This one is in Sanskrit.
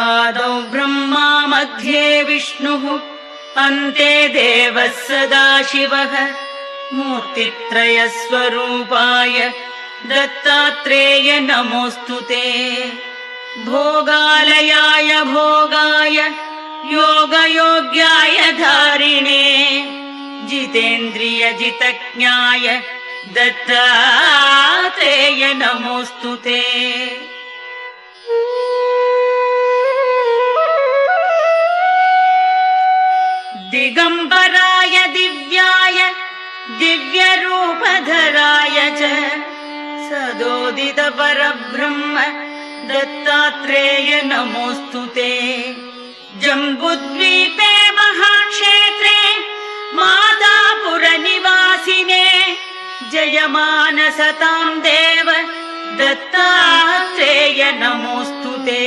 आदौ ब्रह्मा मध्ये विष्णुः अन्ते देवः सदाशिवः मूर्तित्रयस्वरूपाय दत्तात्रेय नमोऽस्तु ते। भोगालयाय भोगाय योगयोग्याय धारिणे जितेन्द्रिय जितज्ञाय दत्तात्रेय नमोऽस्तु ते। दिगंबराय दिव्याय दिव्यरूपधराय च सदोदित परब्रह्म दत्तात्रेय नमोऽस्तु ते। जम्बुद्वीपे महाक्षेत्रे मादापुरनिवासिने जयमानसतां देव दत्तात्रेय नमोऽस्तु ते।